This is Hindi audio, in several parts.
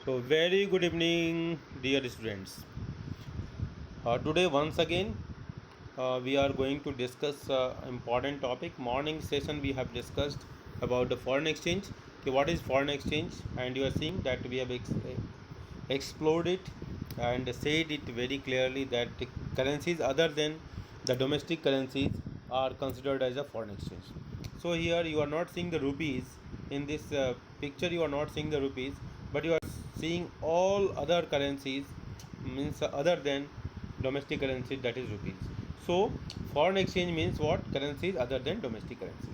So very good evening, dear students. Today once again we are going to discuss important topic. Morning session we have discussed about the foreign exchange. Okay, what is foreign exchange? And you are seeing that we have explored it and said it very clearly that the currencies other than the domestic currencies are considered as a foreign exchange. So here you are not seeing the rupees in this picture. You are not seeing the rupees, but you are seeing all other currencies, means other than domestic currency, that is rupees. So foreign exchange means what? Currencies other than domestic currency.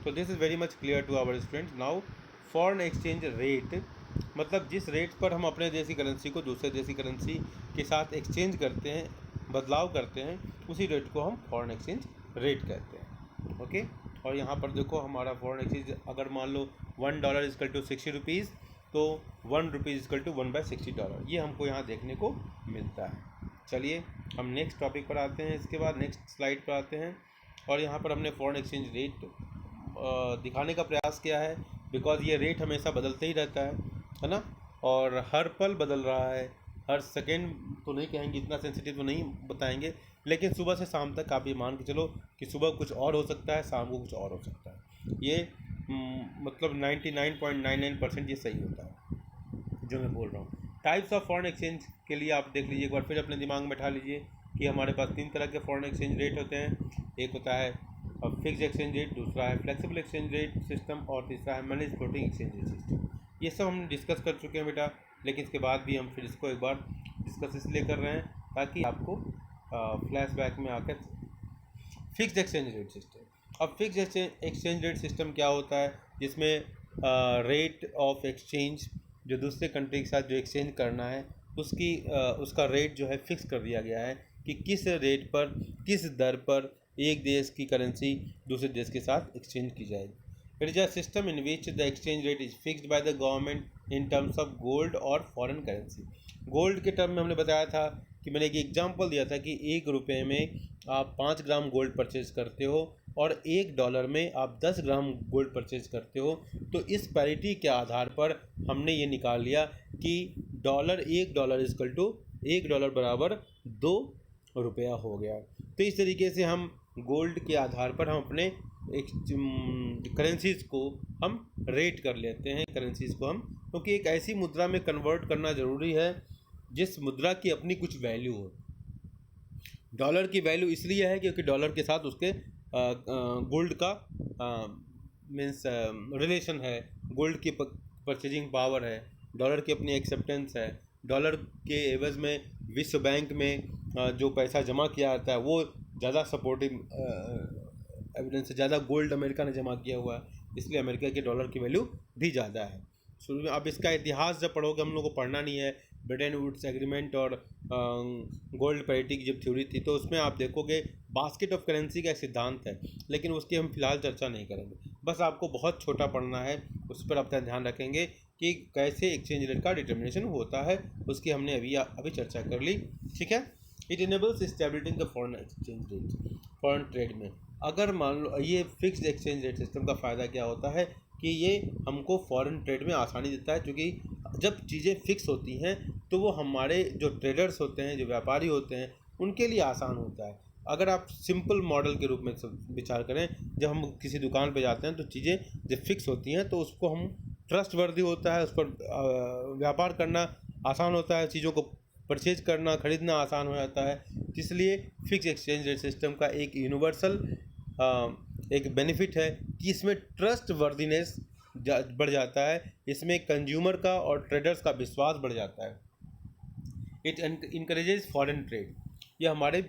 So this is very much clear to our students. Now foreign exchange rate मतलब जिस रेट पर हम अपने देशी करेंसी को दूसरे देशी करेंसी के साथ एक्सचेंज करते हैं, बदलाव करते हैं, उसी रेट को हम फॉरेन एक्सचेंज रेट कहते हैं. ओके. और यहाँ पर देखो हमारा फॉरेन एक्सचेंज अगर मान लो $1 इजकल टू 60 रुपीज़, तो ₹1 इजकल टू 1/60. ये हमको यहाँ देखने को मिलता है. चलिए हम नेक्स्ट टॉपिक पर आते हैं. इसके बाद नेक्स्ट स्लाइड पर आते हैं और यहाँ पर हमने फॉरेन एक्सचेंज रेट दिखाने का प्रयास किया है, बिकॉज ये रेट हमेशा बदलते ही रहता है ना, और हर पल बदल रहा है, हर सेकेंड तो नहीं कहेंगे, इतना सेंसिटिव तो नहीं बताएंगे, लेकिन सुबह से शाम तक आप ये मान के चलो कि सुबह कुछ और हो सकता है, शाम को कुछ और हो सकता है. ये मतलब 99.99% ये सही होता है जो मैं बोल रहा हूँ. टाइप्स ऑफ फॉरेन एक्सचेंज के लिए आप देख लीजिए एक बार फिर, अपने दिमाग में बैठा लीजिए कि हमारे पास 3 तरह के फॉरेन एक्सचेंज रेट होते हैं. एक होता है फिक्स एक्सचेंज रेट, दूसरा है फ्लेक्सिबल एक्सचेंज रेट सिस्टम, और तीसरा है manage floating exchange rate system. ये सब हम डिस्कस कर चुके हैं बेटा, लेकिन इसके बाद भी हम फिर इसको एक बार डिस्कस इसलिए कर रहे हैं ताकि आपको फ्लैशबैक में आकर. Fix exchange rate system. अब फिक्स एक्सचेंज रेट सिस्टम क्या होता है? जिसमें रेट ऑफ एक्सचेंज जो दूसरे कंट्री के साथ जो एक्सचेंज करना है उसका रेट जो है फिक्स कर दिया गया है कि किस रेट पर, किस दर पर एक देश की करेंसी दूसरे देश के साथ एक्सचेंज की जाएगी. It is a system in which the exchange rate is fixed by the government in terms of gold और फॉरेन करेंसी. गोल्ड के टर्म में हमने बताया था कि मैंने एक एग्जांपल दिया था कि ₹1 में आप 5 ग्राम गोल्ड परचेज करते हो और $1 में आप 10 ग्राम गोल्ड परचेज करते हो. तो इस पैरिटी के आधार पर हमने ये निकाल लिया कि $1 इजकल टू $1 बराबर ₹2 हो गया. तो इस तरीके से हम गोल्ड के आधार पर हम अपने करेंसीज़ को हम रेट कर लेते हैं. करेंसीज़ को हम, क्योंकि एक ऐसी मुद्रा में कन्वर्ट करना ज़रूरी है जिस मुद्रा की अपनी कुछ वैल्यू हो. डॉलर की वैल्यू इसलिए है क्योंकि डॉलर के साथ उसके गोल्ड का मीन्स रिलेशन है, गोल्ड की परचेजिंग पावर है, डॉलर की अपनी एक्सेप्टेंस है. डॉलर के एवज में विश्व बैंक में जो पैसा जमा किया जाता है वो ज़्यादा सपोर्टिव एविडेंस है, ज़्यादा गोल्ड अमेरिका ने जमा किया हुआ है, इसलिए अमेरिका के डॉलर की वैल्यू भी ज़्यादा है. शुरू में अब इसका इतिहास जब पढ़ोगे, हम लोग को पढ़ना नहीं है, ब्रिटेन वुड्स एग्रीमेंट और गोल्ड पैरिटी की जब थ्योरी थी तो उसमें आप देखोगे बास्केट ऑफ करेंसी का एक सिद्धांत है, लेकिन उसकी हम फिलहाल चर्चा नहीं करेंगे. बस आपको बहुत छोटा पढ़ना है, उस पर अपना ध्यान रखेंगे कि कैसे एक्सचेंज रेट का डिटर्मिनेशन होता है, उसकी हमने अभी चर्चा कर ली. ठीक है. It enables stability in the foreign exchange rate foreign trade में. अगर मान लो ये फिक्स्ड एक्सचेंज रेट सिस्टम का फ़ायदा क्या होता है कि ये हमको फॉरेन ट्रेड में आसानी देता है, क्योंकि जब चीज़ें फिक्स होती हैं तो वो हमारे जो ट्रेडर्स होते हैं, जो व्यापारी होते हैं, उनके लिए आसान होता है. अगर आप सिंपल मॉडल के रूप में विचार करें, जब हम किसी दुकान पे जाते हैं तो चीज़ें जब फिक्स होती हैं तो उसको हम ट्रस्ट वर्दी होता है, उस पर व्यापार करना आसान होता है, चीज़ों को परचेज करना, ख़रीदना आसान हो जाता है. इसलिए फिक्स एक्सचेंज रेट सिस्टम का एक यूनिवर्सल एक बेनिफिट है कि इसमें ट्रस्ट वर्दीनेस बढ़ जाता है, इसमें कंज्यूमर का और ट्रेडर्स का विश्वास बढ़ जाता है. It encourages foreign trade. यह हमारे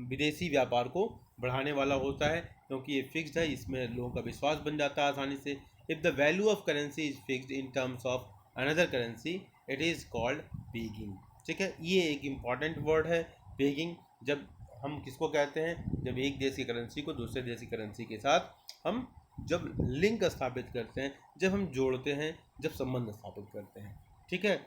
विदेशी व्यापार को बढ़ाने वाला होता है क्योंकि ये फिक्स्ड है, इसमें लोगों का विश्वास बन जाता है आसानी से. If the value of currency is fixed in terms of another currency, it is called pegging. ठीक है. ये एक इम्पॉर्टेंट वर्ड है, पेगिंग. जब हम किसको कहते हैं? जब एक देश की करेंसी को दूसरे देश की करेंसी के साथ हम जब लिंक स्थापित करते हैं, जब हम जोड़ते हैं, जब संबंध स्थापित करते हैं. ठीक है.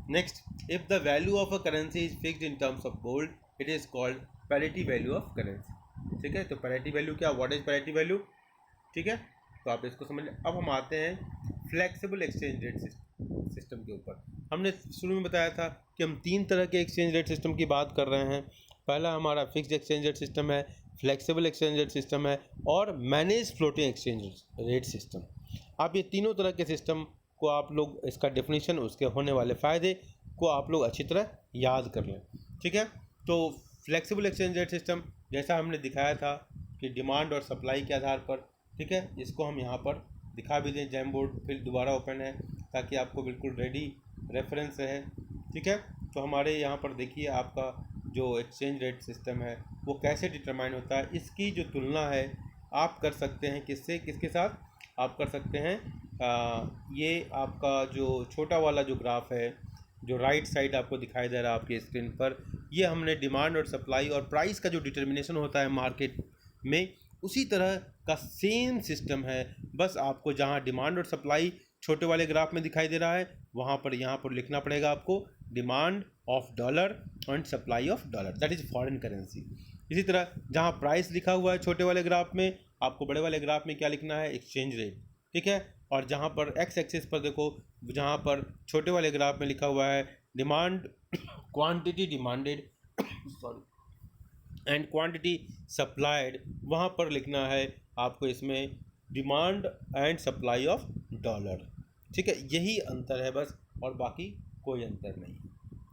Next, if the value of a currency is fixed in terms of gold, it is called parity value of currency. ठीक है. तो पैरिटी वैल्यू क्या, व्हाट इज पैरिटी वैल्यू? ठीक है. तो आप इसको समझ लें. अब हम आते हैं फ्लेक्सिबल एक्सचेंज रेट सिस्टम के ऊपर. हमने शुरू में बताया था कि हम 3 तरह के एक्सचेंज रेट सिस्टम की बात कर रहे हैं। पहला हमारा फिक्स्ड एक्सचेंज रेट सिस्टम है, फ्लेक्सिबल एक्सचेंज रेट सिस्टम है और manage floating exchange rate system. आप ये तीनों तरह के सिस्टम को आप लोग, इसका डेफिनेशन, उसके होने वाले फ़ायदे को आप लोग अच्छी तरह याद कर लें, ठीक है। तो फ्लेक्सिबल एक्सचेंज रेट सिस्टम जैसा हमने दिखाया था कि डिमांड और सप्लाई के आधार पर, ठीक है, इसको हम यहाँ पर दिखा भी दें। जैम बोर्ड फिर दोबारा ओपन है ताकि आपको बिल्कुल रेडी रेफरेंस रहे, ठीक है। तो हमारे यहाँ पर देखिए आपका जो एक्सचेंज रेट सिस्टम है वो कैसे डिटरमाइन होता है, इसकी जो तुलना है आप कर सकते हैं किससे, किसके साथ आप कर सकते हैं। ये आपका जो छोटा वाला जो ग्राफ है जो राइट साइड आपको दिखाई दे रहा है आपकी स्क्रीन पर, ये हमने डिमांड और सप्लाई और प्राइस का जो डिटर्मिनेशन होता है मार्केट में, उसी तरह का सेम सिस्टम है। बस आपको जहाँ डिमांड और सप्लाई छोटे वाले ग्राफ में दिखाई दे रहा है वहाँ पर यहाँ पर लिखना पड़ेगा आपको demand of dollar and supply of dollar, that is foreign currency. इसी तरह जहाँ प्राइस लिखा हुआ है छोटे वाले ग्राफ में, आपको बड़े वाले ग्राफ में क्या लिखना है, एक्सचेंज रेट, ठीक है। और जहाँ पर एक्स एक्सिस पर देखो, जहाँ पर छोटे वाले ग्राफ में लिखा हुआ है demand quantity demanded sorry and quantity supplied, वहाँ पर लिखना है आपको इसमें demand and supply of dollar, ठीक है। यही अंतर है बस, और बाकी कोई अंतर नहीं,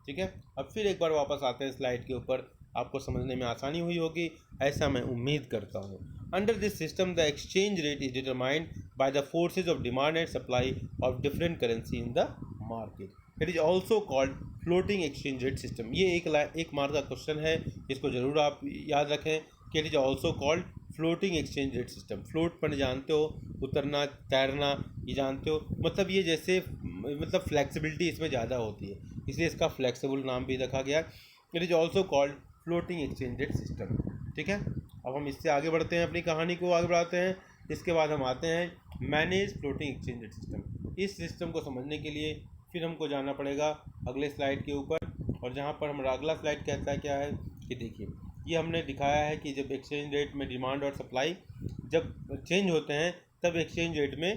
ठीक है। अब फिर एक बार वापस आते हैं स्लाइड के ऊपर, आपको समझने में आसानी हुई होगी, ऐसा मैं उम्मीद करता हूँ। Under this system the exchange rate is determined by the forces of demand and supply of different currency in the market. It is also called floating exchange rate system. ये एक मार्क का क्वेश्चन है, इसको ज़रूर आप याद रखें कि it is also called floating exchange rate system. Float पर जानते हो, उतरना, तैरना, ये जानते हो, मतलब ये जैसे मतलब फ्लेक्सिबिलिटी इसमें ज़्यादा होती है, इसलिए इसका फ्लेक्सिबल नाम भी रखा गया। It is also called floating exchange rate system, ठीक है। अब हम इससे आगे बढ़ते हैं, अपनी कहानी को आगे बढ़ाते हैं। इसके बाद हम आते हैं manage floating exchange rate system. इस सिस्टम को समझने के लिए फिर हमको जाना पड़ेगा अगले स्लाइड के ऊपर, और जहाँ पर हमारा अगला स्लाइड कहता है क्या है कि देखिए, ये हमने दिखाया है कि जब एक्सचेंज रेट में डिमांड और सप्लाई जब चेंज होते हैं तब एक्सचेंज रेट में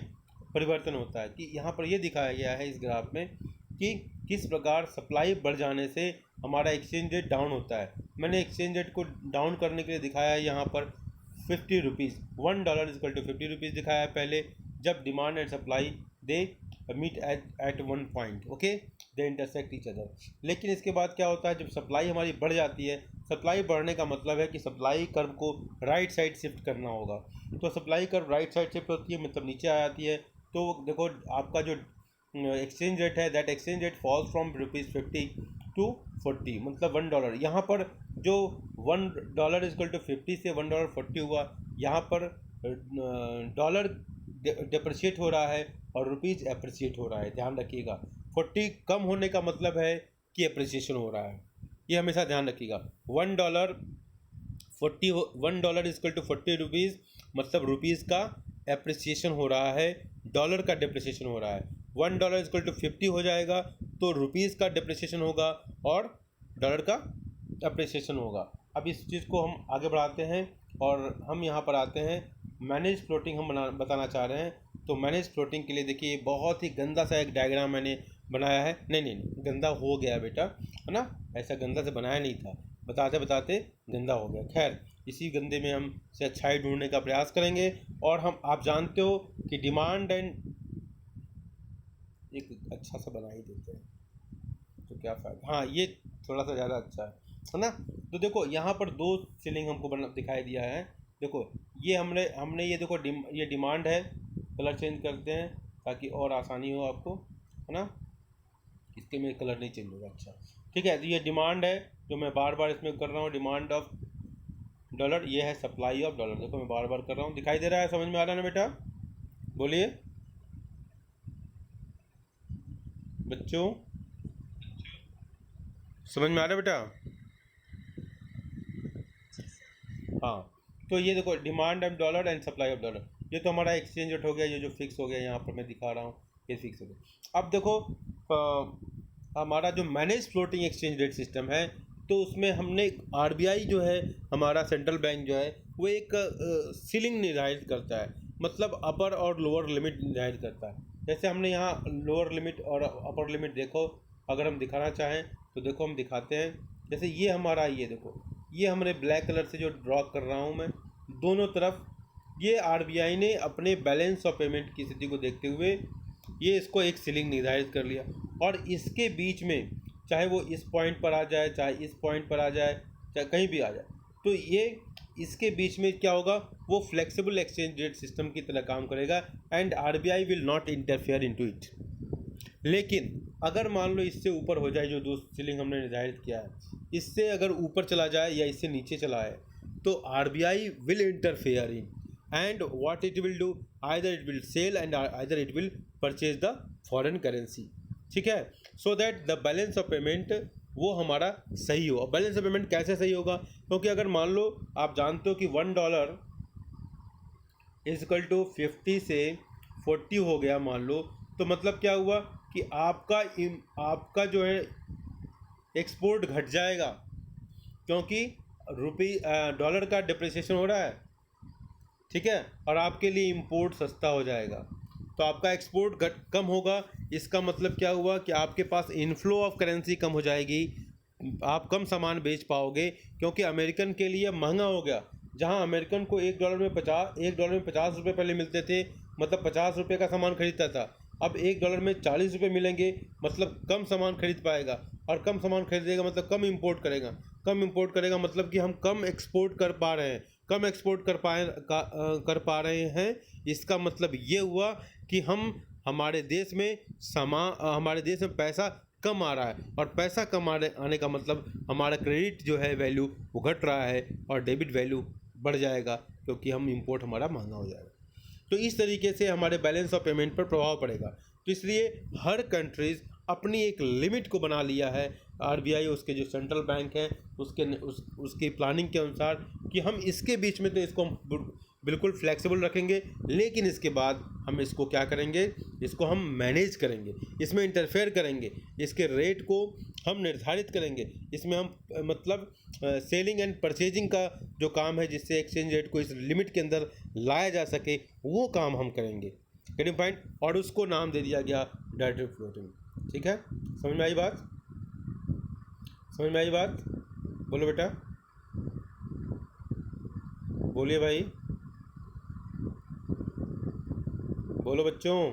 परिवर्तन होता है। कि यहाँ पर ये दिखाया गया है इस ग्राफ में कि किस प्रकार सप्लाई बढ़ जाने से हमारा एक्सचेंज रेट डाउन होता है। मैंने एक्सचेंज रेट को डाउन करने के लिए दिखाया है यहाँ पर 50 रुपीज़, $1 इक्वल टू 50 रुपीज़ दिखाया है पहले, जब demand and supply they meet at one point, okay, they intersect each other. लेकिन इसके बाद क्या होता है, जब सप्लाई हमारी बढ़ जाती है, सप्लाई बढ़ने का मतलब है कि सप्लाई कर्व को राइट साइड शिफ्ट करना होगा। तो supply curve right side shift होती है, मतलब नीचे आ जाती है। तो देखो आपका जो एक्सचेंज रेट है, that exchange rate falls from ₹50 to 40, मतलब $1। यहाँ पर जो $1 इक्वल टू 50 से $1.40 हुआ, यहाँ पर डॉलर डिप्रिशिएट हो रहा है और रुपीज़ अप्रिशिएट हो रहा है, ध्यान रखिएगा। 40 कम होने का मतलब है कि अप्रिसिएशन हो रहा है, ये हमेशा ध्यान रखिएगा। $1 इक्वल टू 40 रुपीज़, मतलब रुपीज़ का एप्रिसिएशन हो रहा है, डॉलर का डिप्रिसिएशन हो रहा है। $1 इक्वल टू 50 हो जाएगा तो रुपीज़ का डिप्रिसिएशन होगा और डॉलर का अप्रिसिएशन होगा। अब इस चीज़ को हम आगे बढ़ाते हैं और हम यहाँ पर आते हैं मैनेज फ्लोटिंग हम बताना चाह रहे हैं। तो मैनेज फ्लोटिंग के लिए देखिए बहुत ही गंदा सा एक डायग्राम मैंने बनाया है। नहीं गंदा हो गया बेटा, है ना, ऐसा गंदा से बनाया नहीं था, बताते बताते गंदा हो गया। खैर, इसी गंदे में हम से अच्छाई ढूंढने का प्रयास करेंगे। और हम, आप जानते हो कि डिमांड एंड एक अच्छा सा बना ही देते हैं तो क्या फ़ायदा। हाँ, ये थोड़ा सा ज़्यादा अच्छा है ना। तो देखो यहाँ पर 2 सीलिंग हमको दिखाई दिया है। देखो ये हमने ये देखो ये डिमांड है, कलर चेंज करते हैं ताकि और आसानी हो आपको, है ना। इसके में कलर नहीं चेंज होगा, अच्छा ठीक है। तो ये डिमांड है जो मैं बार बार इसमें कर रहा हूँ, डिमांड ऑफ डॉलर। ये है सप्लाई ऑफ डॉलर, देखो मैं बार बार कर रहा हूँ, दिखाई दे रहा है, समझ में आ रहा है ना बेटा, बोलिए बच्चों, समझ में आ रहा है बेटा। हाँ, तो ये देखो demand of dollar and supply of dollar, ये तो हमारा एक्सचेंज रेट हो गया, ये जो फिक्स हो गया यहाँ पर मैं दिखा रहा हूँ, ये फिक्स हो गया। अब देखो हमारा जो manage floating exchange rate system है, तो उसमें हमने आरबीआई जो है, हमारा सेंट्रल बैंक जो है, वो एक सीलिंग निर्धारित करता है, मतलब अपर और लोअर लिमिट निर्धारित करता है। जैसे हमने यहाँ लोअर लिमिट और अपर लिमिट देखो, अगर हम दिखाना चाहें तो देखो हम दिखाते हैं। जैसे ये हमारा, ये देखो, ये हमने ब्लैक कलर से जो ड्रॉ कर रहा हूँ मैं दोनों तरफ, ये आरबीआई ने अपने बैलेंस ऑफ पेमेंट की स्थिति को देखते हुए ये इसको एक सीलिंग निर्धारित कर लिया। और इसके बीच में चाहे वो इस पॉइंट पर आ जाए, चाहे इस पॉइंट पर आ जाए, चाहे कहीं भी आ जाए, तो ये इसके बीच में क्या होगा, वो फ्लेक्सिबल एक्सचेंज रेट सिस्टम की तरह काम करेगा and RBI will not interfere into it. लेकिन अगर मान लो इससे ऊपर हो जाए, जो दो सीलिंग हमने निर्धारित किया है, इससे अगर ऊपर चला जाए या इससे नीचे चला है, तो RBI will interfere in and what it will do, either it will sell and either it will purchase the foreign currency. ठीक है, so that the balance of payment वो हमारा सही हो। बैलेंस ऑफ पेमेंट कैसे सही होगा, क्योंकि अगर मान लो आप जानते हो कि $1 इज इक्वल टू 50 से 40 हो गया मान लो, तो मतलब क्या हुआ कि आपका जो है एक्सपोर्ट घट जाएगा, क्योंकि डॉलर का डिप्रिसिएशन हो रहा है। ठीक है, और आपके लिए इंपोर्ट सस्ता हो जाएगा, तो आपका एक्सपोर्ट कम होगा। इसका मतलब क्या हुआ कि आपके पास इनफ्लो ऑफ करेंसी कम हो जाएगी, आप कम सामान बेच पाओगे, क्योंकि अमेरिकन के लिए महंगा हो गया। जहां अमेरिकन को $1 में 50 रुपये पहले मिलते थे, मतलब 50 रुपये का सामान खरीदता था, अब $1 में 40 रुपये मिलेंगे, मतलब कम सामान खरीद पाएगा। और कम सामान खरीदेगा मतलब कम इंपोर्ट करेगा, कम इंपोर्ट करेगा मतलब कि हम कम एक्सपोर्ट कर पा रहे हैं, कम एक्सपोर्ट कर पा रहे हैं। इसका मतलब ये हुआ कि हमारे देश में पैसा कम आ रहा है, और पैसा कम आने का मतलब हमारा क्रेडिट जो है वैल्यू वो घट रहा है और डेबिट वैल्यू बढ़ जाएगा, क्योंकि हम इंपोर्ट हमारा महंगा हो जाएगा। तो इस तरीके से हमारे बैलेंस ऑफ पेमेंट पर प्रभाव पड़ेगा। तो इसलिए हर कंट्रीज़ अपनी एक लिमिट को बना लिया है, आरबीआई उसके जो सेंट्रल बैंक हैं उसकी प्लानिंग के अनुसार, कि हम इसके बीच में तो इसको हम बिल्कुल फ्लेक्सिबल रखेंगे, लेकिन इसके बाद हम इसको क्या करेंगे, इसको हम मैनेज करेंगे, इसमें इंटरफेयर करेंगे, इसके रेट को हम निर्धारित करेंगे, इसमें हम मतलब सेलिंग एंड परचेजिंग का जो काम है, जिससे एक्सचेंज रेट को इस लिमिट के अंदर लाया जा सके, वो काम हम करेंगे। Getting point? और उसको नाम दे दिया गया डायरेक्टिव फ्लोटिंग। ठीक है, समझ में आई बात? समझ में आई बात? बोलो बेटा, बोलिए भाई, बोलो बच्चों।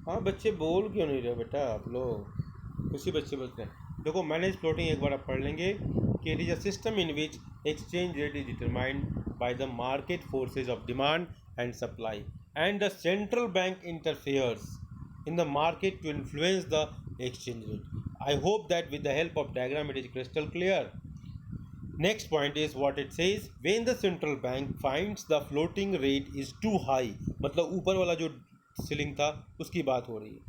हाँ बच्चे बोल क्यों नहीं रहे बेटा आप लोग? उसी बच्चे बोलते हैं। देखो मैनेज फ्लोटिंग एक बार आप पढ़ लेंगे कि it is a system in which exchange rate is determined by the market forces of demand and supply and the central bank interferes in the market to influence the exchange rate. I hope that with the help of diagram it is crystal clear. Next point is what it says, when the central bank finds the floating rate is too high, मतलब ऊपर वाला जो सीलिंग था उसकी बात हो रही है,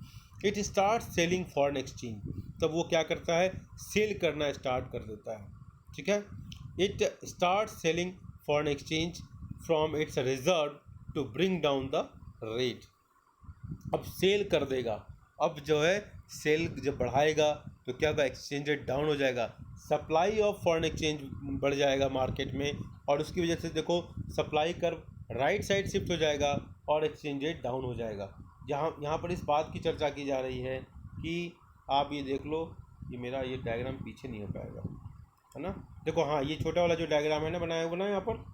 it starts selling foreign exchange, तब वो क्या करता है, सेल करना स्टार्ट कर देता है। ठीक है, it starts selling foreign exchange from its reserve to bring down the rate। अब सेल कर देगा, अब जो है सेल जब बढ़ाएगा तो क्या होगा, एक्सचेंज रेट डाउन हो जाएगा, सप्लाई ऑफ फॉरेन एक्सचेंज बढ़ जाएगा मार्केट में, और उसकी वजह से देखो supply curve right side shift हो जाएगा और एक्सचेंज रेट डाउन हो जाएगा। यहाँ पर इस बात की चर्चा की जा रही है कि आप ये देख लो, ये मेरा ये डायग्राम पीछे नहीं हो पाएगा, है ना? देखो हाँ, ये छोटा वाला जो डायग्राम है ना बनाया हुआ ना यहाँ पर,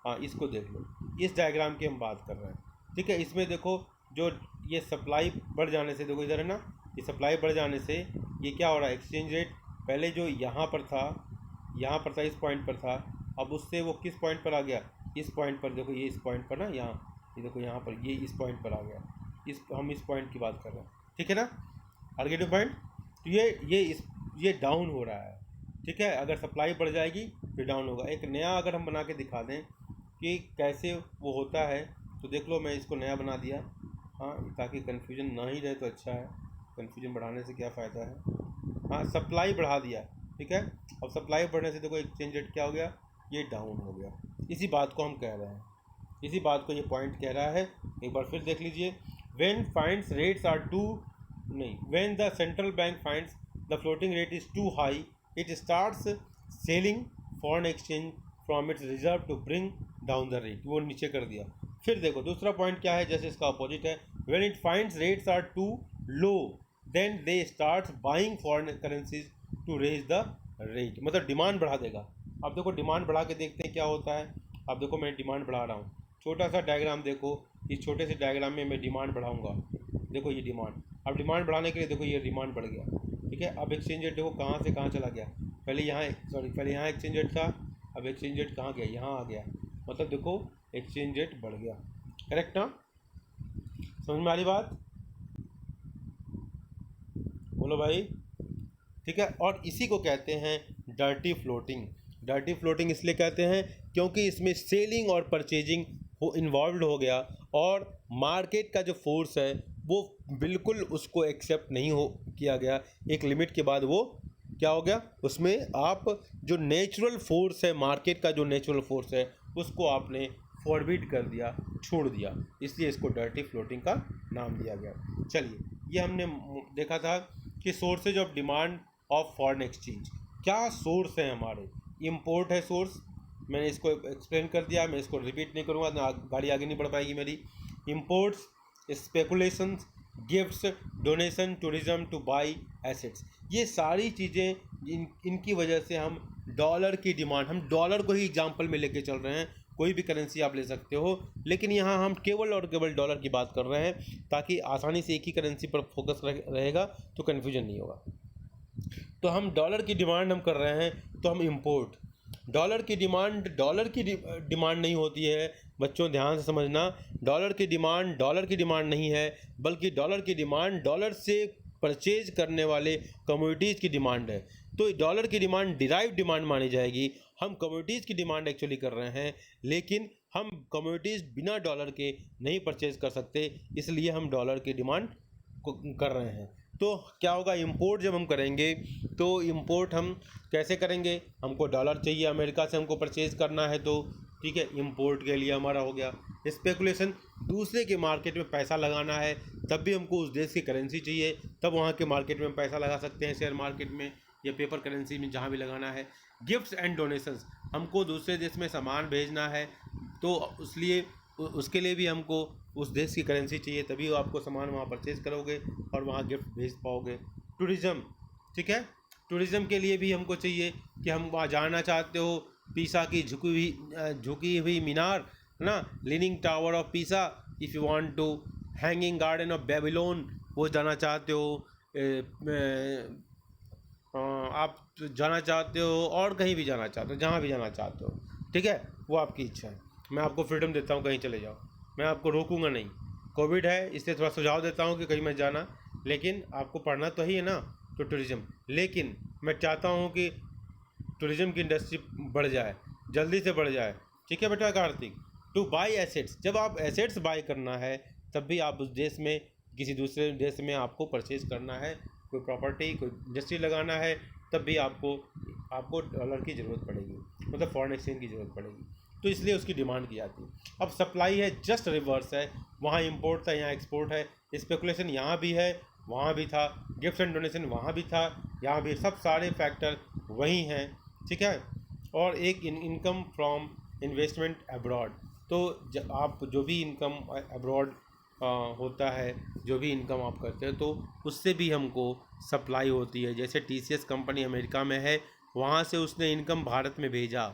हाँ इसको देख लो, इस डायग्राम की हम बात कर रहे हैं। ठीक है, इसमें देखो जो ये सप्लाई बढ़ जाने से, देखो इधर है ना, ये सप्लाई बढ़ जाने से ये क्या हो रहा है, एक्सचेंज रेट पहले जो यहाँ पर था इस पॉइंट पर था, अब उससे वो किस पॉइंट पर आ गया, इस पॉइंट पर। देखो ये इस पॉइंट पर ना, यहाँ ये देखो यहाँ पर ये इस पॉइंट पर आ गया, हम इस पॉइंट की बात कर रहे हैं। ठीक है ना, आर्गेटिव पॉइंट। तो ये डाउन हो रहा है। ठीक है, अगर सप्लाई बढ़ जाएगी फिर डाउन होगा। एक नया अगर हम बना के दिखा दें कि कैसे वो होता है, तो देख लो मैं इसको नया बना दिया, हाँ ताकि कन्फ्यूजन ना ही रहे तो अच्छा है, कन्फ्यूजन बढ़ाने से क्या फ़ायदा है। हाँ सप्लाई बढ़ा दिया, ठीक है, अब सप्लाई बढ़ने से देखो एक्सचेंज रेट क्या हो गया, ये डाउन हो गया। इसी बात को हम कह रहे हैं, इसी बात को ये पॉइंट कह रहा है। एक बार फिर देख लीजिए, when finds rates are too नहीं when the central bank finds the floating rate is too high, it starts selling foreign exchange from its reserve to bring down the rate, वो नीचे कर दिया। फिर देखो दूसरा पॉइंट क्या है, जैसे इसका अपोजिट है, when it finds rates are too low then they start buying foreign currencies to raise the rate, मतलब डिमांड बढ़ा देगा। अब देखो डिमांड बढ़ा के देखते हैं क्या होता है। अब देखो मैं डिमांड बढ़ा रहा हूँ, छोटा सा डायग्राम देखो, इस छोटे से डायग्राम में मैं डिमांड बढ़ाऊंगा, देखो ये डिमांड, अब डिमांड बढ़ाने के लिए देखो ये डिमांड बढ़ गया, ठीक है। अब एक्सचेंज रेट देखो कहाँ से कहाँ चला गया, पहले यहाँ एक्सचेंज रेट था, अब एक्सचेंज रेट कहाँ गया, यहाँ आ गया, मतलब देखो एक्सचेंज रेट बढ़ गया, करेक्ट ना, समझ में आ रही बात, बोलो भाई, ठीक है। और इसी को कहते हैं डर्टी फ्लोटिंग। डर्टी फ्लोटिंग इसलिए कहते हैं क्योंकि इसमें सेलिंग और परचेजिंग हो इन्वॉल्व हो गया, और मार्केट का जो फोर्स है वो बिल्कुल उसको एक्सेप्ट नहीं हो किया गया, एक लिमिट के बाद वो क्या हो गया, उसमें आप जो नेचुरल फोर्स है, मार्केट का जो नेचुरल फोर्स है उसको आपने फॉरबिड कर दिया, छोड़ दिया, इसलिए इसको डर्टी फ्लोटिंग का नाम दिया गया। चलिए, ये हमने देखा था कि sources of demand of foreign exchange, क्या सोर्स है हमारे, इंपोर्ट है सोर्स, मैंने इसको एक्सप्लेन कर दिया, मैं इसको रिपीट नहीं करूँगा, गाड़ी आगे नहीं बढ़ पाएगी मेरी। Imports, speculations, gifts, donation, tourism two by assets, ये सारी चीज़ें इनकी वजह से हम डॉलर की डिमांड, हम डॉलर को ही एग्जांपल में लेके चल रहे हैं, कोई भी करेंसी आप ले सकते हो, लेकिन यहाँ हम केवल और केवल डॉलर की बात कर रहे हैं ताकि आसानी से एक ही करेंसी पर फोकस रहेगा तो कन्फ्यूजन नहीं होगा। तो हम डॉलर की डिमांड हम कर रहे हैं, तो हम इंपोर्ट, डॉलर की डिमांड नहीं होती है बच्चों, ध्यान से समझना, डॉलर की डिमांड नहीं है, बल्कि डॉलर की डिमांड डॉलर से परचेज करने वाले कमोडिटीज़ की डिमांड है। तो डॉलर की डिमांड डिराइव डिमांड मानी जाएगी, हम कमोडिटीज़ की डिमांड एक्चुअली कर रहे हैं, लेकिन हम कमोडिटीज़ बिना डॉलर के नहीं परचेज कर सकते, इसलिए हम डॉलर की डिमांड कर रहे हैं। तो क्या होगा, इंपोर्ट जब हम करेंगे तो इंपोर्ट हम कैसे करेंगे, हमको डॉलर चाहिए, अमेरिका से हमको परचेज़ करना है, तो ठीक है, इंपोर्ट के लिए हमारा हो गया। स्पेकुलेशन, दूसरे के मार्केट में पैसा लगाना है, तब भी हमको उस देश की करेंसी चाहिए, तब वहाँ के मार्केट में पैसा लगा सकते हैं, शेयर मार्केट में या पेपर करेंसी में, जहाँ भी लगाना है। गिफ्ट्स एंड डोनेशंस, हमको दूसरे देश में सामान भेजना है, तो इसलिए उसके लिए भी हमको उस देश की करेंसी चाहिए, तभी आपको सामान वहाँ परचेज करोगे और वहाँ गिफ्ट भेज पाओगे। टूरिज़्म, ठीक है, टूरिज़्म के लिए भी हमको चाहिए कि हम वहाँ जाना चाहते हो, पीसा की झुकी हुई मीनार है ना, leaning tower of Pisa, if you want to hanging garden of Babylon, वो जाना चाहते हो, आप जाना चाहते हो, और कहीं भी जाना चाहते हो, जहाँ भी जाना चाहते हो, ठीक है, वो आपकी इच्छा है, मैं आपको फ्रीडम देता हूँ, कहीं चले जाओ, मैं आपको रोकूंगा नहीं। कोविड है इसलिए थोड़ा सुझाव देता हूँ कि कहीं मत जाना, लेकिन आपको पढ़ना तो ही है ना, तो टूरिज़्म, लेकिन मैं चाहता हूँ कि टूरिज़्म की इंडस्ट्री बढ़ जाए, जल्दी से बढ़ जाए, ठीक है बेटा कार्तिक। टू बाई एसेट्स, जब आप एसेट्स बाई करना है तब भी आप उस देश में, किसी दूसरे देश में आपको परचेज़ करना है, कोई प्रॉपर्टी, कोई इंडस्ट्री लगाना है, तब भी आपको डॉलर की ज़रूरत पड़ेगी, मतलब फॉरेन एक्सचेंज की ज़रूरत पड़ेगी, तो इसलिए उसकी डिमांड की जाती है। अब सप्लाई है जस्ट रिवर्स है, वहाँ इंपोर्ट था, यहाँ एक्सपोर्ट है, स्पेकुलेशन यहाँ भी है, वहाँ भी था, गिफ्ट एंड डोनेशन वहाँ भी था, यहाँ भी, सब सारे फैक्टर वही हैं, ठीक है। और एक इनकम फ्रॉम इन्वेस्टमेंट अब्रॉड, तो आप जो भी इनकम अब्रॉड होता है, जो भी इनकम आप करते हैं, तो उससे भी हमको सप्लाई होती है। जैसे TCS कंपनी अमेरिका में है, वहाँ से उसने इनकम भारत में भेजा,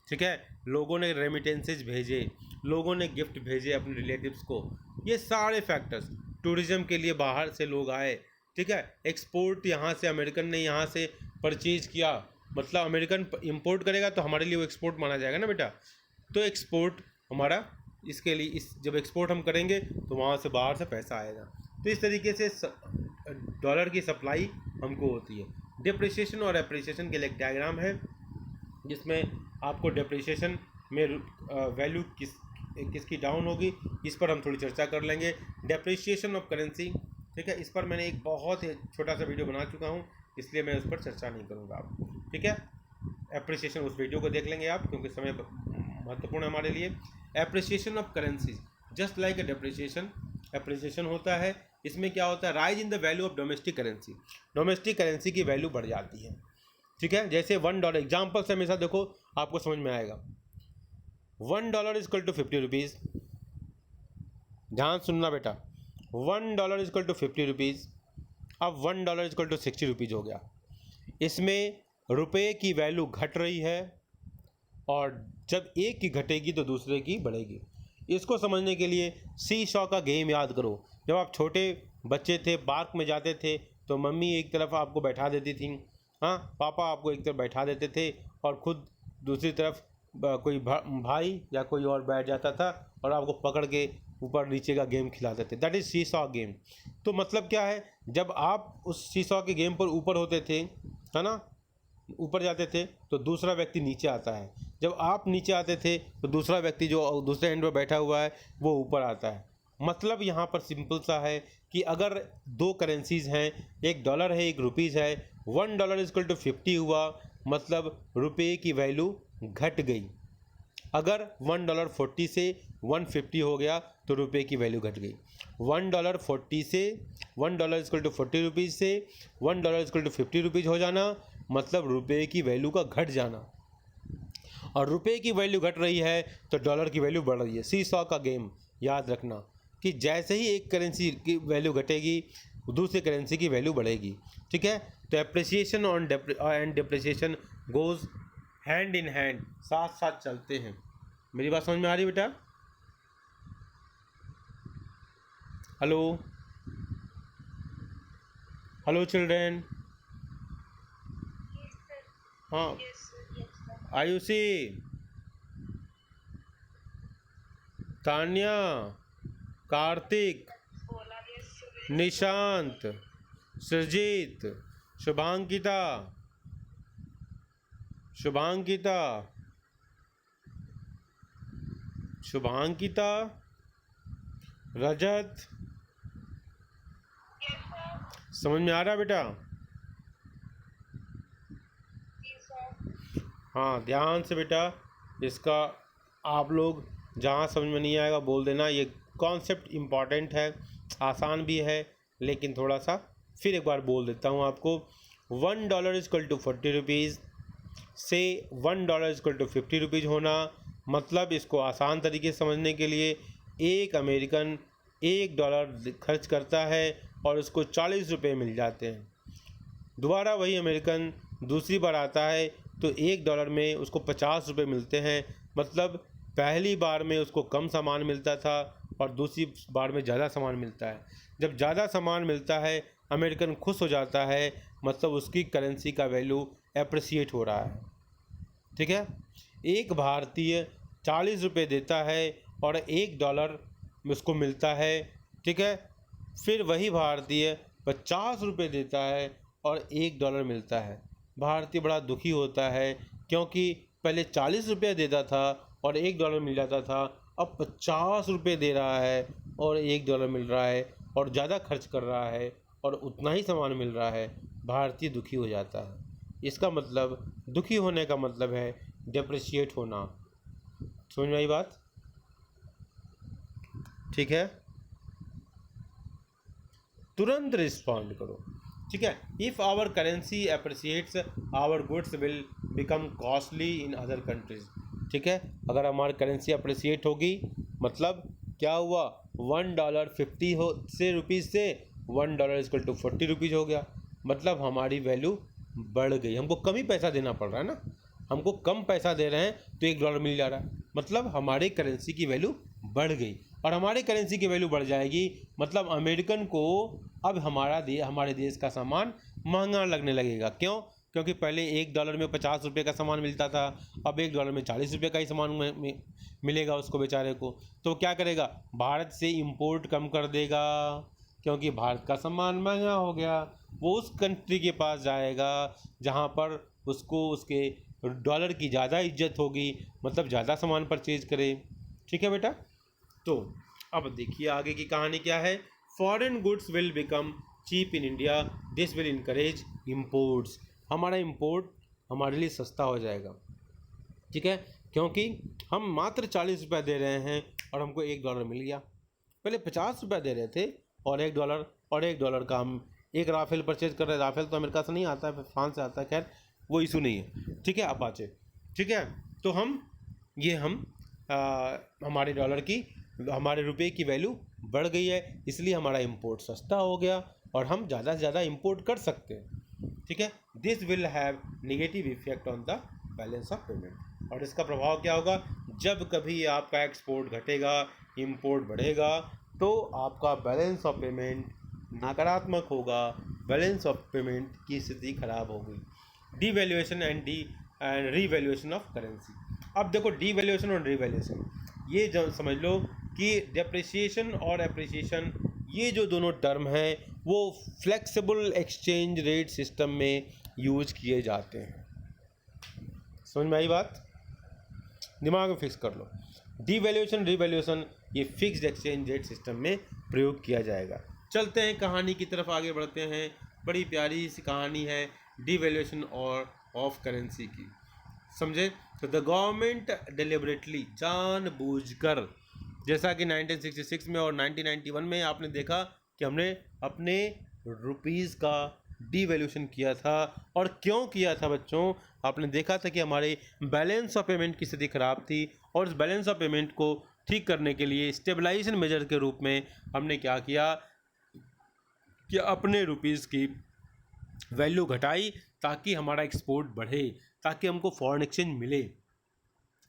ठीक है, लोगों ने रेमिटेंसेज भेजे, लोगों ने गिफ्ट भेजे अपने रिलेटिव्स को, ये सारे फैक्टर्स, टूरिज़्म के लिए बाहर से लोग आए, ठीक है, एक्सपोर्ट यहाँ से अमेरिकन ने यहाँ से परचेज़ किया, मतलब अमेरिकन इंपोर्ट करेगा तो हमारे लिए वो एक्सपोर्ट माना जाएगा ना बेटा, तो एक्सपोर्ट हमारा, इसके लिए जब एक्सपोर्ट हम करेंगे तो वहाँ से बाहर से पैसा आएगा, तो इस तरीके से डॉलर की सप्लाई हमको होती है। डिप्रिसिएशन और एप्रिसिएशन के लिए एक डायग्राम है जिसमें आपको डिप्रिसिएशन में वैल्यू किसकी डाउन होगी, इस पर हम थोड़ी चर्चा कर लेंगे। डिप्रिसिएशन ऑफ करेंसी, ठीक है, इस पर मैंने एक बहुत ही छोटा सा वीडियो बना चुका हूँ, इसलिए मैं उस पर चर्चा नहीं करूँगा आप, ठीक है। एप्रिसिएशन उस वीडियो को देख लेंगे आप, क्योंकि समय महत्वपूर्ण है हमारे लिए। Appreciation of currencies, just like a depreciation, appreciation होता है, इसमें क्या होता है, rise in the value of domestic currency, domestic currency की वैल्यू बढ़ जाती है, ठीक है। जैसे $1, एग्जाम्पल से हमेशा देखो, आपको समझ में आएगा, $1 इक्वल टू 50 रुपीज़, ध्यान सुनना बेटा, $1 इक्वल टू 50 रुपीज़। अब $1 इक्वल टू 60 रुपीज़ हो गया। इसमें रुपये की वैल्यू घट रही है, और जब एक की घटेगी तो दूसरे की बढ़ेगी। इसको समझने के लिए सी शॉ का गेम याद करो। जब आप छोटे बच्चे थे, पार्क में जाते थे, तो मम्मी एक तरफ आपको बैठा देती थी, हाँ, पापा आपको एक तरफ बैठा देते थे, और खुद दूसरी तरफ कोई भाई या कोई और बैठ जाता था और आपको पकड़ के ऊपर नीचे का गेम खिलाते थे। That is seesaw game. तो मतलब क्या है, जब आप उस सी शॉ के गेम पर ऊपर होते थे, है ना, ऊपर जाते थे, तो दूसरा व्यक्ति नीचे आता है। जब आप नीचे आते थे तो दूसरा व्यक्ति जो दूसरे एंड पर बैठा हुआ है वो ऊपर आता है। मतलब यहाँ पर सिंपल सा है कि अगर दो करेंसीज हैं, एक डॉलर है, एक रुपीज़ है, $1 इक्वल टू 50 हुआ, मतलब रुपये की वैल्यू घट गई। अगर $1.40 से 150 हो गया तो रुपये की वैल्यू घट गई। $1.40 से $1 इक्वल टू 40 रुपीज़ से $1 इक्वल टू 50 रुपीज़ हो जाना, मतलब रुपये की वैल्यू का घट जाना। और रुपये की वैल्यू घट रही है तो डॉलर की वैल्यू बढ़ रही है। सी सॉ का गेम याद रखना कि जैसे ही एक करेंसी की वैल्यू घटेगी दूसरी करेंसी की वैल्यू बढ़ेगी। ठीक है, तो appreciation and depreciation goes hand in hand, साथ साथ चलते हैं। मेरी बात समझ में आ रही है बेटा? Hello hello children. हाँ, आयुषी, तान्या, कार्तिक, निशांत, सृजित, शुभांकिता, शुभांकिता, शुभांकिता, रजत, समझ में आ रहा बेटा? हाँ, ध्यान से बेटा, इसका आप लोग जहाँ समझ में नहीं आएगा बोल देना। ये कॉन्सेप्ट इम्पॉर्टेंट है, आसान भी है, लेकिन थोड़ा सा फिर एक बार बोल देता हूँ आपको। $1 इक्वल टू 40 रुपीज़ से $1 इक्वल टू 50 रुपीज़ होना, मतलब इसको आसान तरीके से समझने के लिए एक अमेरिकन $1 खर्च करता है और उसको 40 रुपये मिल जाते हैं। दोबारा वही अमेरिकन दूसरी बार आता है तो $1 में उसको 50 रुपये मिलते हैं। मतलब पहली बार में उसको कम सामान मिलता था और दूसरी बार में ज़्यादा सामान मिलता है। जब ज़्यादा सामान मिलता है अमेरिकन खुश हो जाता है, मतलब उसकी करेंसी का वैल्यू एप्रिसिएट हो रहा है। ठीक है, एक भारतीय 40 रुपये देता है और $1 उसको मिलता है। ठीक है, फिर वही भारतीय 50 रुपये देता है और $1 मिलता है। भारतीय बड़ा दुखी होता है क्योंकि पहले 40 रुपये देता था और $1 मिल जाता था, अब 50 रुपये दे रहा है और $1 मिल रहा है और ज़्यादा खर्च कर रहा है और उतना ही सामान मिल रहा है। भारतीय दुखी हो जाता है। इसका मतलब, दुखी होने का मतलब है डिप्रिशिएट होना। समझ में आई बात? ठीक है, तुरंत रिस्पॉन्ड करो। ठीक है, if our currency appreciates our goods will become costly in other countries. ठीक है, अगर हमारी करेंसी अप्रिसिएट होगी मतलब क्या हुआ, $1.50 से रुपीज़ से $1 इक्वल टू 40 रुपीज़ हो गया, मतलब हमारी वैल्यू बढ़ गई। हमको कम ही पैसा देना पड़ रहा है ना, हमको कम पैसा दे रहे हैं तो $1 मिल जा रहा है, मतलब हमारी करेंसी की वैल्यू बढ़ गई। और हमारी करेंसी की वैल्यू बढ़ जाएगी मतलब अमेरिकन को अब हमारे देश का सामान महंगा लगने लगेगा। क्यों? क्योंकि पहले $1 में 50 रुपये का सामान मिलता था, अब $1 में 40 रुपये का ही सामान मिलेगा उसको बेचारे को। तो क्या करेगा, भारत से इंपोर्ट कम कर देगा क्योंकि भारत का सामान महंगा हो गया। वो उस कंट्री के पास जाएगा जहाँ पर उसको उसके डॉलर की ज़्यादा इज्जत होगी, मतलब ज़्यादा सामान परचेज करे। ठीक है बेटा, तो अब देखिए आगे की कहानी क्या है। Foreign goods will become cheap in India, this will encourage imports. हमारा इम्पोर्ट हमारे लिए सस्ता हो जाएगा। ठीक है, क्योंकि हम मात्र 40 रुपये दे रहे हैं और हमको $1 मिल गया। पहले 50 रुपये दे रहे थे और $1 का हम एक राफेल परचेज कर रहे हैं। राफेल तो अमेरिका से नहीं आता है, फ्रांस से आता है, खैर वो इशू नहीं है। ठीक है, अपाचे। ठीक है, तो हम हमारे डॉलर की हमारे रुपए की वैल्यू बढ़ गई है, इसलिए हमारा इंपोर्ट सस्ता हो गया और हम ज़्यादा से ज़्यादा इंपोर्ट कर सकते हैं। ठीक है, this will have negative effect on the balance of payment. और इसका प्रभाव क्या होगा, जब कभी आपका एक्सपोर्ट घटेगा, इंपोर्ट बढ़ेगा, तो आपका बैलेंस ऑफ पेमेंट नकारात्मक होगा, बैलेंस ऑफ पेमेंट की स्थिति खराब होगी। Devaluation and revaluation of currency. अब देखो डीवैल्यूएशन और रीवैल्यूएशन, ये जो समझ लो कि डेप्रिसिएशन और एप्रिसिएशन, ये जो दोनों टर्म हैं वो फ्लेक्सिबल एक्सचेंज रेट सिस्टम में यूज किए जाते हैं। समझ में आई बात, दिमाग में फिक्स कर लो। डीवैल्यूएशन रीवैल्यूएशन ये फिक्स्ड एक्सचेंज रेट सिस्टम में प्रयोग किया जाएगा। चलते हैं कहानी की तरफ आगे बढ़ते हैं। बड़ी प्यारी सी कहानी है डीवैल्यूएशन और ऑफ करेंसी की, समझे। तो द गवर्नमेंट डिलिबरेटली, जानबूझकर, जैसा कि 1966 में और 1991 में आपने देखा कि हमने अपने रुपीज़ का डीवैल्यूएशन किया था। और क्यों किया था बच्चों, आपने देखा था कि हमारे बैलेंस ऑफ पेमेंट की स्थिति खराब थी और उस बैलेंस ऑफ पेमेंट को ठीक करने के लिए स्टेबलाइजेशन मेजर के रूप में हमने क्या किया कि अपने रुपीज़ की वैल्यू घटाई ताकि हमारा एक्सपोर्ट बढ़े, ताकि हमको फॉरेन एक्सचेंज मिले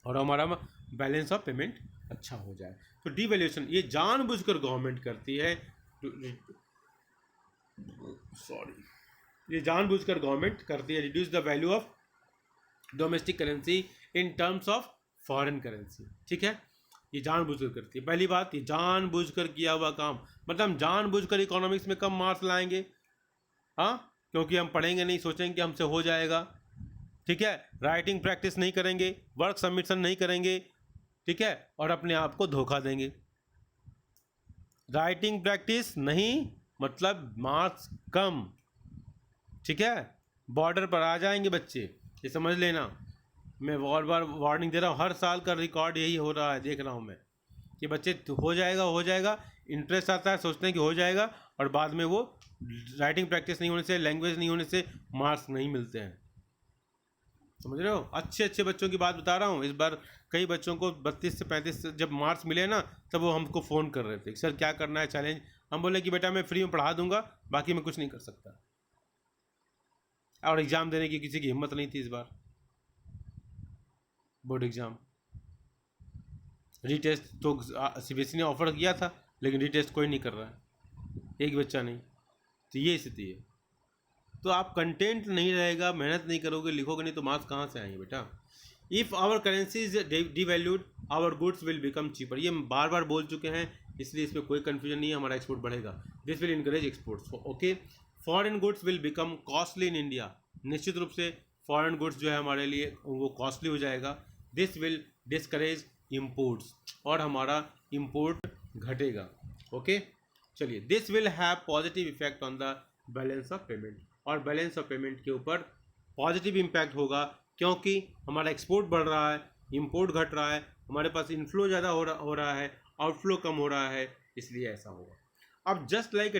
और हमारा बैलेंस ऑफ पेमेंट अच्छा हो जाए। तो डीवैल्यूएशन ये जानबूझकर गवर्नमेंट करती है, ये जानबूझकर गवर्नमेंट करती है, reduce the value of domestic currency in terms of foreign currency. ठीक है, ये जानबूझकर करती है। पहली बात, ये जानबूझकर किया हुआ काम, मतलब हम जानबूझकर इकोनॉमिक्स में कम मार्क्स लाएंगे, हाँ, क्योंकि हम पढ़ेंगे नहीं, सोचेंगे कि हमसे हो जाएगा। ठीक है, राइटिंग प्रैक्टिस नहीं करेंगे, वर्क सबमिशन नहीं करेंगे, ठीक है, और अपने आप को धोखा देंगे। राइटिंग प्रैक्टिस नहीं मतलब मार्क्स कम, ठीक है, बॉर्डर पर आ जाएंगे बच्चे, ये समझ लेना। मैं बार बार वार्निंग दे रहा हूँ, हर साल का रिकॉर्ड यही हो रहा है, देख रहा हूँ मैं कि बच्चे हो जाएगा, इंटरेस्ट आता है, सोचते हैं कि हो जाएगा, और बाद में वो राइटिंग प्रैक्टिस नहीं होने से, लैंग्वेज नहीं होने से मार्क्स नहीं मिलते हैं। समझ रहे हो, अच्छे अच्छे बच्चों की बात बता रहा हूँ। इस बार कई बच्चों को 32 से 35 जब मार्क्स मिले ना, तब वो हमको फ़ोन कर रहे थे, सर क्या करना है चैलेंज। हम बोले कि बेटा मैं फ्री में पढ़ा दूंगा, बाकी मैं कुछ नहीं कर सकता। और एग्ज़ाम देने की किसी की हिम्मत नहीं थी इस बार, बोर्ड एग्ज़ाम। रीटेस्ट तो CBSE ने ऑफर किया था, लेकिन रीटेस्ट कोई नहीं कर रहा है, एक बच्चा नहीं। तो ये स्थिति है। तो आप कंटेंट नहीं रहेगा, मेहनत नहीं करोगे, लिखोगे नहीं, तो मार्क्स कहाँ से आएंगे बेटा। If our currency is devalued our goods will become cheaper, ये हम बार बार बोल चुके हैं, इसलिए इसमें कोई कन्फ्यूजन नहीं है, हमारा एक्सपोर्ट बढ़ेगा। This will encourage exports, okay. Foreign goods will become costly in India, निश्चित रूप से फॉरेन गुड्स जो है हमारे लिए वो कॉस्टली हो जाएगा। दिस विल डिस्करेज इम्पोर्ट्स, और हमारा इम्पोर्ट घटेगा, ओके। चलिए, this will have positive effect on the balance of payment, और बैलेंस ऑफ पेमेंट के ऊपर पॉजिटिव इम्पैक्ट होगा, क्योंकि हमारा एक्सपोर्ट बढ़ रहा है, इंपोर्ट घट रहा है, हमारे पास इनफ्लो ज़्यादा हो रहा है, आउटफ्लो कम हो रहा है, इसलिए ऐसा होगा। अब just like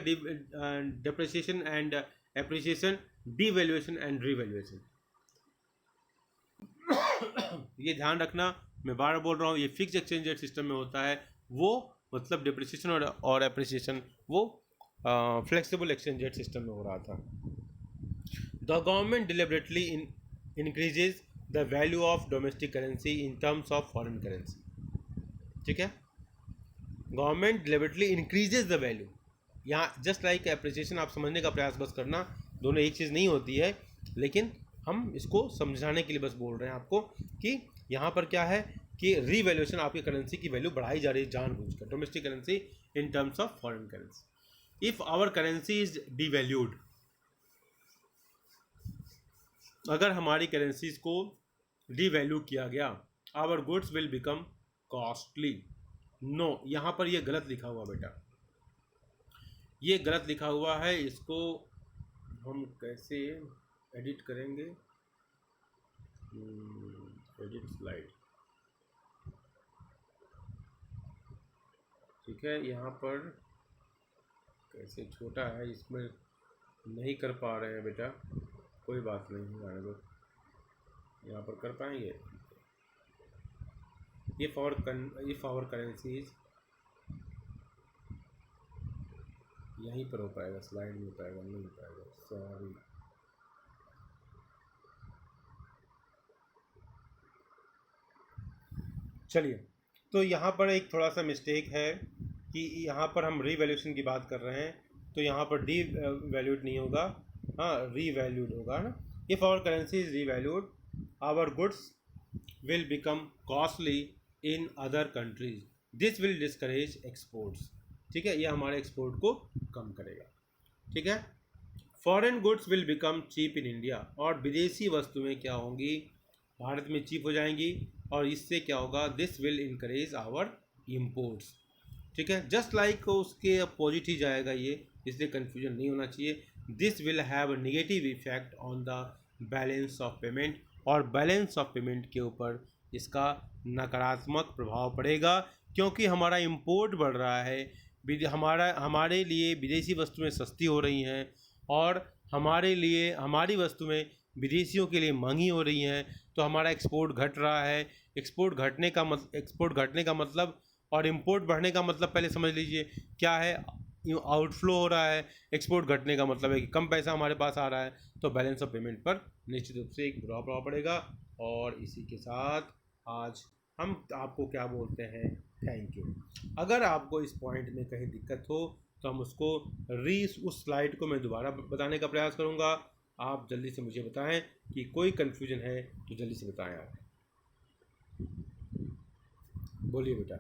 depreciation and appreciation, devaluation and revaluation, ये ध्यान रखना, मैं बार बार बोल रहा हूँ, ये फिक्स एक्सचेंज रेट सिस्टम में होता है, वो मतलब डिप्रिसिएशन और एप्रिसिएशन वो फ्लेक्सिबल एक्सचेंज रेट सिस्टम में हो रहा था। The government deliberately increases the value of domestic currency in terms of foreign currency, ठीक है। Government deliberately increases the value, यहाँ जस्ट लाइक एप्रिसिएशन, आप समझने का प्रयास बस करना, दोनों एक चीज़ नहीं होती है, लेकिन हम इसको समझाने के लिए बस बोल रहे हैं आपको कि यहाँ पर क्या है कि रीवैल्यूएशन, आपकी करेंसी की वैल्यू बढ़ाई जा रही है जानबूझकर, domestic currency in terms of foreign currency. If our currency is devalued, अगर हमारी करेंसीज को डीवैल्यू किया गया, our goods will become costly. No, यहाँ पर ये गलत लिखा हुआ बेटा, ये गलत लिखा हुआ है, इसको हम कैसे एडिट करेंगे, एडिट स्लाइड, ठीक है। यहाँ पर कैसे छोटा है, इसमें नहीं कर पा रहे हैं बेटा, कोई बात नहीं, आने दो, यहाँ पर कर पाएंगे। इफ़ आवर करेंसीज यहीं पर हो पाएगा, स्लाइड में हो पाएगा, नहीं हो पाएगा, सॉरी। चलिए, तो यहाँ पर एक थोड़ा सा मिस्टेक है कि यहाँ पर हम रीवैल्यूएशन की बात कर रहे हैं, तो यहाँ पर डी वैल्यूड नहीं होगा, हाँ रीवैल्यूड होगा ना। If our currency is revalued our goods will become costly in other countries, this will discourage exports. ठीक है, ये हमारे एक्सपोर्ट को कम करेगा। ठीक है, foreign goods will become cheap in India, और विदेशी वस्तुएं क्या होंगी, भारत में चीप हो जाएंगी, और इससे क्या होगा, this will encourage our imports. ठीक है, जस्ट लाइक उसके अपोजिट ही जाएगा ये, इसलिए कन्फ्यूजन नहीं होना चाहिए। This will have a negative effect on the balance of payment, और बैलेंस ऑफ पेमेंट के ऊपर इसका नकारात्मक प्रभाव पड़ेगा, क्योंकि हमारा इम्पोर्ट बढ़ रहा है, हमारे लिए विदेशी वस्तुएं सस्ती हो रही हैं, और हमारे लिए हमारी वस्तुएं विदेशियों के लिए महंगी हो रही हैं, तो हमारा एक्सपोर्ट घट रहा है। एक्सपोर्ट घटने का मतलब और इंपोर्ट बढ़ने का मतलब पहले समझ लीजिए क्या है, आउटफ्लो हो रहा है। एक्सपोर्ट घटने का मतलब है कि कम पैसा हमारे पास आ रहा है, तो बैलेंस ऑफ पेमेंट पर निश्चित रूप से एक बुरा प्रभाव पड़ेगा। और इसी के साथ आज हम आपको क्या बोलते हैं, थैंक यू। अगर आपको इस पॉइंट में कहीं दिक्कत हो तो हम उसको उस स्लाइड को मैं दोबारा बताने का प्रयास करूँगा। आप जल्दी से मुझे बताएं कि कोई कन्फ्यूजन है तो जल्दी से बताएं। आप बोलिए बेटा।